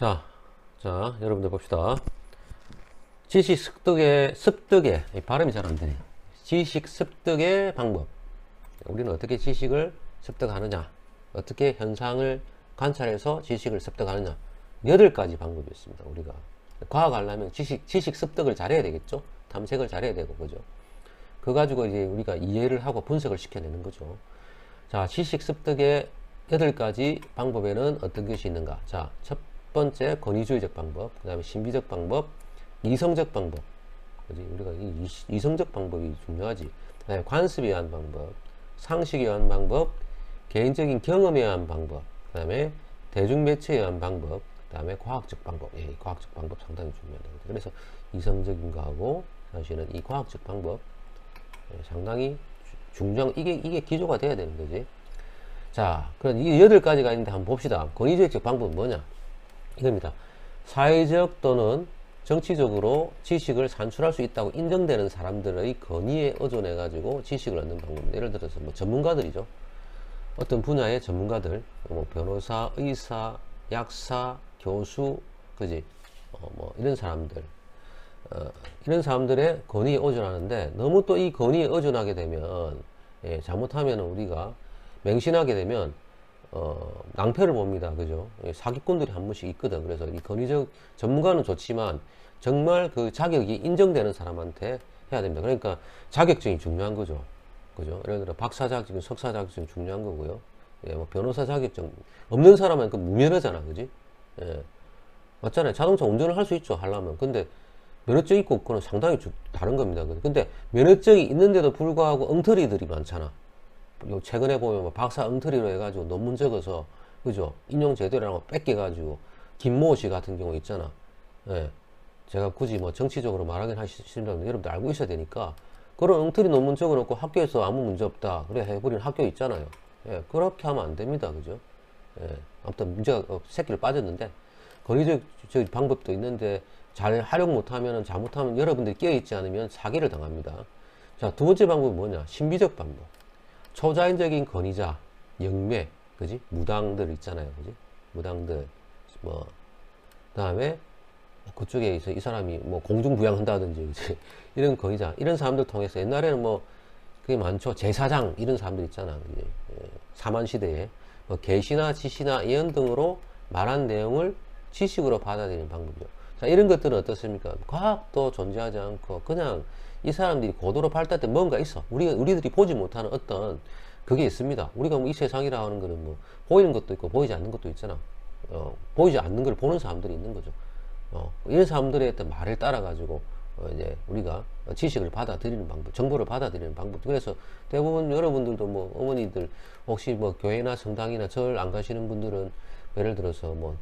자, 여러분들 봅시다. 지식 습득의, 발음이 잘 안 되네. 지식 습득의 방법. 우리는 어떻게 지식을 습득하느냐, 어떻게 현상을 관찰해서 지식을 습득하느냐, 8가지 방법이 있습니다. 우리가 과학 하려면 지식 습득을 잘해야 되겠죠. 탐색을 잘해야 되고, 그죠. 그거 가지고 이제 우리가 이해를 하고 분석을 시켜내는 거죠. 자, 지식 습득의 8가지 방법에는 어떤 것이 있는가. 자, 첫 번째 권위주의적 방법, 그 다음에 신비적 방법, 이성적 방법. 그지? 우리가 이성적 방법이 중요하지. 그 다음에 관습에 의한 방법, 상식에 의한 방법, 개인적인 경험에 의한 방법, 그 다음에 대중매체에 의한 방법, 그 다음에 과학적 방법. 예, 과학적 방법 상당히 중요하다. 그래서 이성적인 거하고 사실은 이 과학적 방법, 예, 상당히 중요한, 이게 기조가 돼야 되는 거지. 자, 그럼 이 8가지가 있는데 한번 봅시다. 권위주의적 방법은 뭐냐? 이겁니다. 사회적 또는 정치적으로 지식을 산출할 수 있다고 인정되는 사람들의 권위에 의존해 가지고 지식을 얻는 방법입니다. 예를 들어서 뭐 전문가들이죠. 어떤 분야의 전문가들, 뭐 변호사, 의사, 약사, 교수, 그지? 뭐 이런 사람들, 이런 사람들의 권위에 의존하는데, 너무 또 이 권위에 의존하게 되면, 예, 잘못하면 우리가 맹신하게 되면 낭패를 봅니다. 그죠? 사기꾼들이 한 번씩 있거든. 그래서 이 권위적 전문가는 좋지만 정말 그 자격이 인정되는 사람한테 해야 됩니다. 그러니까 자격증이 중요한 거죠. 그죠? 예를 들어 박사 자격증, 석사 자격증 중요한 거고요. 예, 뭐 변호사 자격증 없는 사람은 그 무면허잖아. 그지? 예. 맞잖아요. 자동차 운전을 할 수 있죠. 하려면. 근데 면허증 있고 없고는 상당히 다른 겁니다. 근데 면허증이 있는데도 불구하고 엉터리들이 많잖아. 요 최근에 보면 뭐 박사 엉터리로 해가지고 논문 적어서, 그죠? 인용 제대로라고 뺏겨가지고 김모 씨 같은 경우 있잖아. 예. 제가 굳이 뭐 정치적으로 말하긴 하시면 여러분들 알고 있어야 되니까, 그런 엉터리 논문 적어놓고 학교에서 아무 문제 없다 그래 해버리는 학교 있잖아요. 예. 그렇게 하면 안 됩니다. 그죠? 예. 아무튼 문제가 새끼를 빠졌는데, 권위적 방법도 있는데 잘 활용 못하면, 잘못하면, 여러분들이 깨어있지 않으면 사기를 당합니다. 자, 두 번째 방법은 뭐냐? 신비적 방법. 초자연적인 권위자, 영매, 그지? 무당들 있잖아요, 그지? 무당들, 뭐, 그 다음에 그쪽에 이 사람이 뭐 공중부양한다든지, 그지? 이런 권위자, 이런 사람들 통해서 옛날에는 뭐, 그게 많죠. 제사장, 이런 사람들 있잖아, 그지? 사만시대에. 뭐 계시나 지시나 예언 등으로 말한 내용을 지식으로 받아들이는 방법이죠. 자, 이런 것들은 어떻습니까? 과학도 존재하지 않고 그냥 이 사람들이 고도로 발달때 뭔가 있어. 우리들이 보지 못하는 어떤 그게 있습니다. 우리가 뭐 이 세상이라 하는 거는 뭐 보이는 것도 있고 보이지 않는 것도 있잖아. 보이지 않는 걸 보는 사람들이 있는 거죠. 이런 사람들의 어떤 말을 따라가지고 이제 우리가 지식을 받아들이는 방법, 정보를 받아들이는 방법. 그래서 대부분 여러분들도 뭐 어머니들 혹시 뭐 교회나 성당이나 절 안 가시는 분들은 예를 들어서 뭐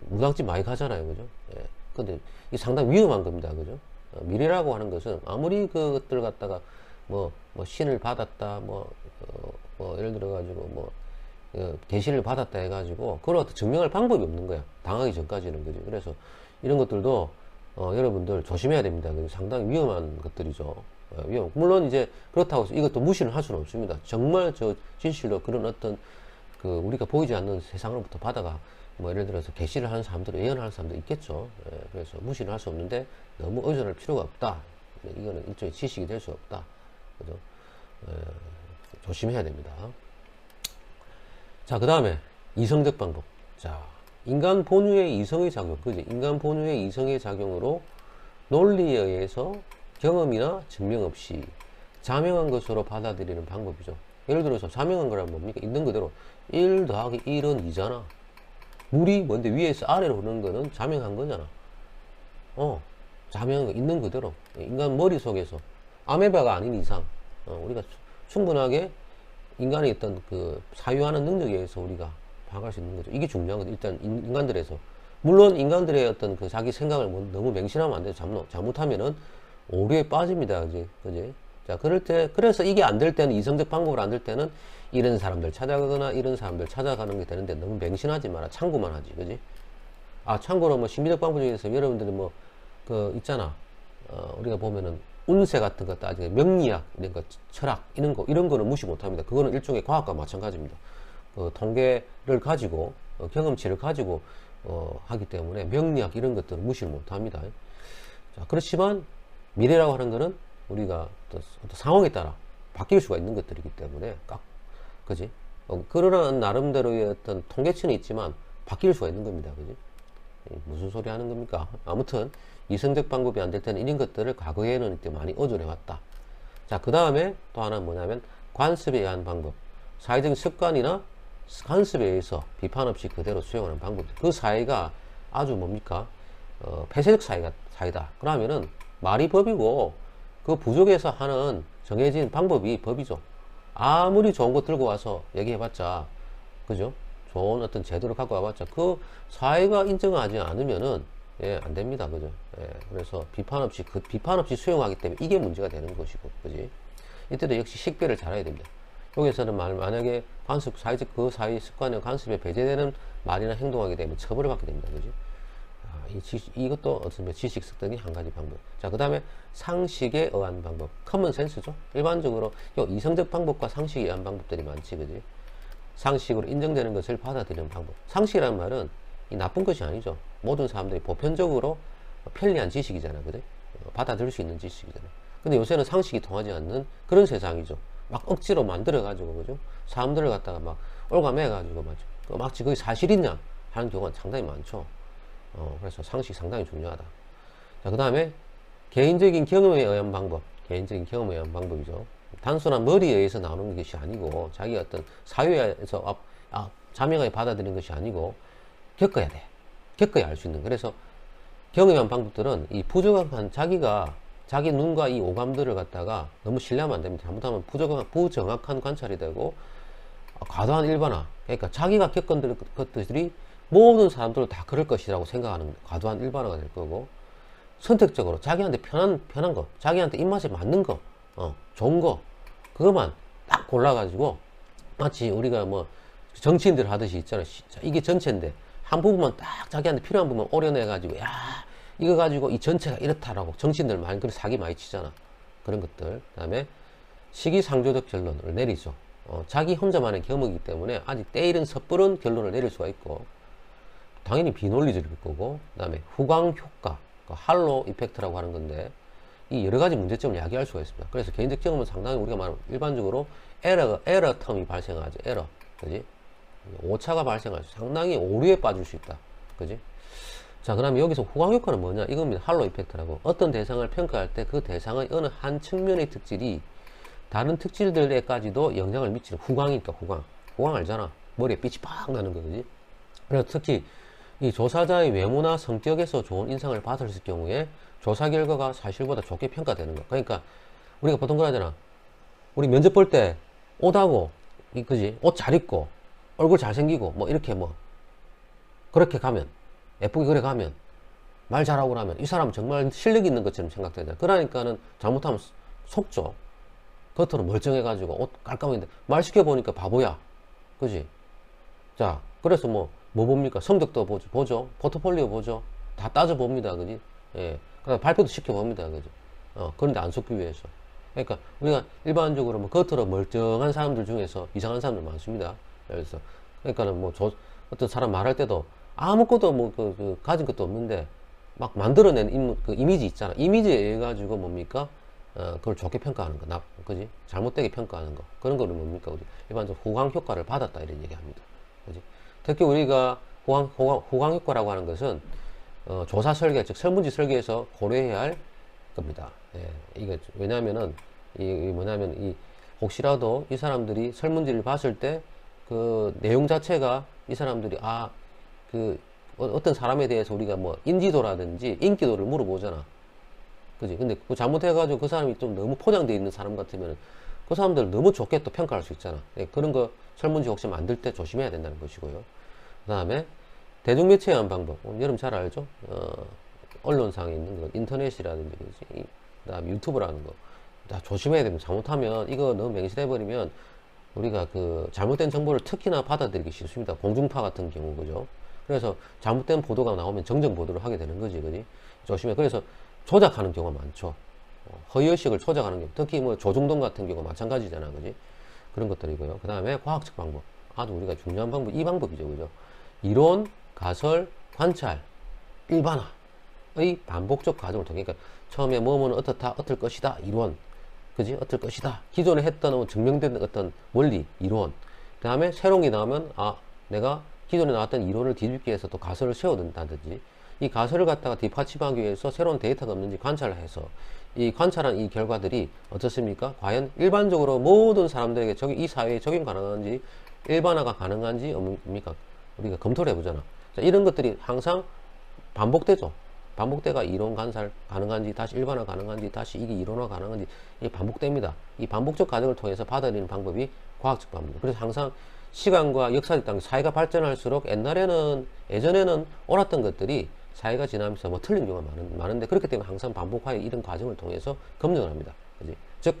무당집 많이 가잖아요, 그죠? 예. 근데 이게 상당히 위험한 겁니다, 그죠? 미래라고 하는 것은 아무리 그것들 갖다가 뭐 신을 받았다, 예를 들어가지고 계시를 받았다 해가지고 그걸 어떻게 증명할 방법이 없는 거야. 당하기 전까지는, 그죠? 그래서 이런 것들도 여러분들 조심해야 됩니다. 상당히 위험한 것들이죠. 물론 이제 그렇다고 해서 이것도 무시를 할 수는 없습니다. 정말 진실로 그런 어떤 우리가 보이지 않는 세상으로부터 받아가 뭐 예를 들어서 계시를 하는 사람들, 예언하는 사람도 있겠죠. 예, 그래서 무시는 할 수 없는데 너무 의존할 필요가 없다. 이거는 일종의 지식이 될 수 없다. 그죠? 예, 조심해야 됩니다. 자, 그 다음에 이성적 방법. 자, 인간 본유의 이성의 작용, 그지? 인간 본유의 이성의 작용으로 논리에 의해서 경험이나 증명 없이 자명한 것으로 받아들이는 방법이죠. 예를 들어서 자명한 거란 뭡니까? 있는 그대로 1 더하기 1은 2잖아. 물이 뭔데 위에서 아래로 흐르는 거는 자명한 거잖아. 자명한 거 있는 그대로. 인간 머릿속에서 아메바가 아닌 이상 우리가 충분하게 인간의 어떤 사유하는 능력에 의해서 우리가 파악할 수 있는 거죠. 이게 중요한 거죠. 일단 인간들에서. 물론 인간들의 어떤 자기 생각을 너무 맹신하면 안 돼요. 잘못하면은 오류에 빠집니다. 그지? 자, 그래서 이게 안 될 때는, 이성적 방법을 안 될 때는 이런 사람들 찾아가거나 이런 사람들 찾아가는 게 되는데, 너무 맹신하지 마라. 참고만 하지. 그지? 참고로 뭐 신비적 방법 중에서 여러분들이 있잖아. 우리가 보면은 운세 같은 거 따지게 명리학, 이런 거, 철학, 이런 거는 무시 못 합니다. 그거는 일종의 과학과 마찬가지입니다. 통계를 가지고, 경험치를 가지고 하기 때문에 명리학 이런 것들은 무시를 못 합니다. 자, 그렇지만 미래라고 하는 거는 우리가 어떤 상황에 따라 바뀔 수가 있는 것들이기 때문에 그지? 그러한 나름대로의 어떤 통계치는 있지만 바뀔 수가 있는 겁니다. 그지? 무슨 소리 하는 겁니까? 아무튼 이성적 방법이 안 될 때는 이런 것들을 과거에는 이때 많이 의존해 왔다. 자, 그 다음에 또 하나는 뭐냐면 관습에 의한 방법. 사회적인 습관이나 관습에 의해서 비판 없이 그대로 수용하는 방법. 그 사회가 아주 뭡니까? 폐쇄적 사회다. 그러면은 말이 법이고 그 부족해서 하는 정해진 방법이 법이죠. 아무리 좋은 거 들고 와서 얘기해봤자, 그죠? 좋은 어떤 제도를 갖고 와봤자 그 사회가 인정하지 않으면은 안 됩니다. 그죠? 그래서 비판 없이 수용하기 때문에 이게 문제가 되는 것이고, 그지? 이때도 역시 식별을 잘해야 됩니다. 여기서는 만약에 사회적 그 사회 습관이나 관습에 배제되는 말이나 행동하게 되면 처벌을 받게 됩니다. 그지? 이것도 어떤 지식 습득이 한 가지 방법. 자, 그 다음에 상식에 의한 방법. 커먼 센스죠. 일반적으로 이성적 방법과 상식에 의한 방법들이 많지, 그지? 상식으로 인정되는 것을 받아들이는 방법. 상식이라는 말은 이 나쁜 것이 아니죠. 모든 사람들이 보편적으로 편리한 지식이잖아, 그지? 받아들일 수 있는 지식이잖아. 근데 요새는 상식이 통하지 않는 그런 세상이죠. 막 억지로 만들어가지고, 그죠? 사람들을 갖다가 막 올가매가지고, 마치 그게 사실이냐 하는 경우가 상당히 많죠. 그래서 상식이 상당히 중요하다. 자, 그 다음에 개인적인 경험에 의한 방법. 개인적인 경험에 의한 방법이죠. 단순한 머리에 의해서 나오는 것이 아니고, 자기 어떤 사회에서 자명하게 받아들이는 것이 아니고, 겪어야 돼. 겪어야 알 수 있는. 그래서 경험에 의한 방법들은 이 부정확한 자기 눈과 이 오감들을 갖다가 너무 신뢰하면 안 됩니다. 잘못하면 부정확한 관찰이 되고, 과도한 일반화. 그러니까 자기가 겪은 것들이 모든 사람들은 다 그럴 것이라고 생각하는 과도한 일반화가 될 거고, 선택적으로 자기한테 편한 거, 자기한테 입맛에 맞는 거, 좋은 거, 그것만 딱 골라가지고, 마치 우리가 뭐 정치인들 하듯이 있잖아. 이게 전체인데 한 부분만 딱 자기한테 필요한 부분만 오려내가지고, 야, 이거 가지고 이 전체가 이렇다라고 정치인들 많이 그런 사기 많이 치잖아. 그런 것들. 그 다음에 시기상조적 결론을 내리죠. 자기 혼자만의 경험이기 때문에 아직 때이른 섣부른 결론을 내릴 수가 있고, 당연히 비논리적일 거고, 그 다음에 후광 효과, 할로 이펙트라고 하는 건데, 이 여러 가지 문제점을 야기할 수가 있습니다. 그래서 개인적 경험은 상당히 우리가 말하면 일반적으로 에러 텀이 발생하죠. 에러. 그지? 오차가 발생할 수, 상당히 오류에 빠질 수 있다. 그지? 자, 그럼 여기서 후광 효과는 뭐냐? 이겁니다. 할로 이펙트라고. 어떤 대상을 평가할 때 그 대상의 어느 한 측면의 특질이 다른 특질들에까지도 영향을 미치는 후광이니까 후광. 후광 알잖아. 머리에 빛이 팍 나는 거, 그지? 그래서 특히 이 조사자의 외모나 성격에서 좋은 인상을 받았을 경우에 조사 결과가 사실보다 좋게 평가되는 거. 그러니까 우리가 보통 그러잖아. 우리 면접 볼 때 옷하고, 그지? 옷 잘 입고, 얼굴 잘생기고, 뭐 이렇게 뭐 그렇게 가면, 예쁘게 그래 가면, 말 잘하고 나면 이 사람은 정말 실력이 있는 것처럼 생각되잖아. 그러니까는 잘못하면 속죠. 겉으로 멀쩡해가지고 옷 깔끔한데 말 시켜보니까 바보야. 그지? 자, 그래서 뭐 봅니까? 성적도 보죠. 포트폴리오 보죠. 다 따져봅니다. 그지? 예. 그다음 발표도 시켜봅니다. 그지? 그런데 안 속기 위해서. 그러니까 우리가 일반적으로 뭐 겉으로 멀쩡한 사람들 중에서 이상한 사람들 많습니다. 그래서 그러니까는 뭐 어떤 사람 말할 때도 아무것도 뭐 가진 것도 없는데 막 만들어낸 그 이미지 있잖아. 이미지에 의해 가지고 뭡니까? 그걸 좋게 평가하는 거, 그지? 잘못되게 평가하는 거. 그런 거는 뭡니까? 우리 일반적으로 후광 효과를 받았다 이런 얘기합니다. 그지? 특히 우리가 후광 효과라고 하는 것은 조사 설계, 즉 설문지 설계에서 고려해야 할 겁니다. 예, 이게 왜냐하면은 혹시라도 이 사람들이 설문지를 봤을 때 그 내용 자체가 이 사람들이 어떤 사람에 대해서 우리가 뭐 인지도라든지 인기도를 물어보잖아. 그지? 근데 그 잘못해가지고 그 사람이 좀 너무 포장되어 있는 사람 같으면 그 사람들을 너무 좋게 또 평가할 수 있잖아. 예, 그런 거 설문지 혹시 만들 때 조심해야 된다는 것이고요. 그 다음에 대중매체에 의한 방법. 여러분 잘 알죠? 언론상에 있는 거, 인터넷이라든지, 그 다음에 유튜브라는 거. 다 조심해야 됩니다. 잘못하면 이거 너무 맹신해버리면 우리가 그 잘못된 정보를 특히나 받아들이기 쉽습니다. 공중파 같은 경우, 그죠? 그래서 잘못된 보도가 나오면 정정 보도를 하게 되는 거지, 그지? 조심해. 그래서 조작하는 경우가 많죠. 허위의식을 조작하는 경우, 특히 뭐 조중동 같은 경우 마찬가지잖아, 그지? 그런 것들이고요. 그 다음에 과학적 방법. 아주 우리가 중요한 방법, 이 방법이죠, 그죠? 이론, 가설, 관찰, 일반화의 반복적 과정을 통해, 그러니까 처음에 뭐뭐는 어떻다, 어떨 것이다, 이론, 그지? 어떨 것이다. 기존에 했던 증명된 어떤 원리, 이론. 그 다음에 새로운 게 나오면, 아, 내가 기존에 나왔던 이론을 뒤집기 위해서 또 가설을 세워둔다든지, 이 가설을 갖다가 뒷받침하기 위해서 새로운 데이터가 없는지 관찰을 해서, 이 관찰한 이 결과들이 어떻습니까? 과연 일반적으로 모든 사람들에게 이 사회에 적용 가능한지, 일반화가 가능한지 없습니까? 우리가 검토를 해보잖아. 자, 이런 것들이 항상 반복되죠. 반복대가 이론 관찰 가능한지, 다시 일반화 가능한지, 다시 이게 이론화 가능한지, 이게 반복됩니다. 이 반복적 과정을 통해서 받아들이는 방법이 과학적 방법입니다. 그래서 항상 시간과 역사적 당 사회가 발전할수록 예전에는 옳았던 것들이 사회가 지나면서 뭐 틀린 경우가 많은데, 그렇기 때문에 항상 반복하여 이런 과정을 통해서 검증을 합니다. 그지? 즉,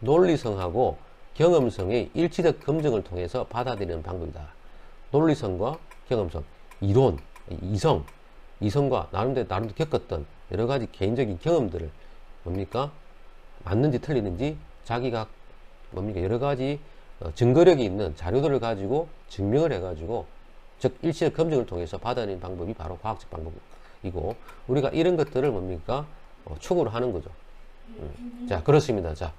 논리성하고 경험성의 일치적 검증을 통해서 받아들이는 방법이다. 논리성과 경험성, 이론, 이성과 나름대로 겪었던 여러 가지 개인적인 경험들을 뭡니까? 맞는지 틀리는지 자기가 뭡니까? 여러 가지 증거력이 있는 자료들을 가지고 증명을 해가지고, 즉 일치적 검증을 통해서 받아내는 방법이 바로 과학적 방법이고, 우리가 이런 것들을 뭡니까? 추구를 하는 거죠. 자, 그렇습니다. 자,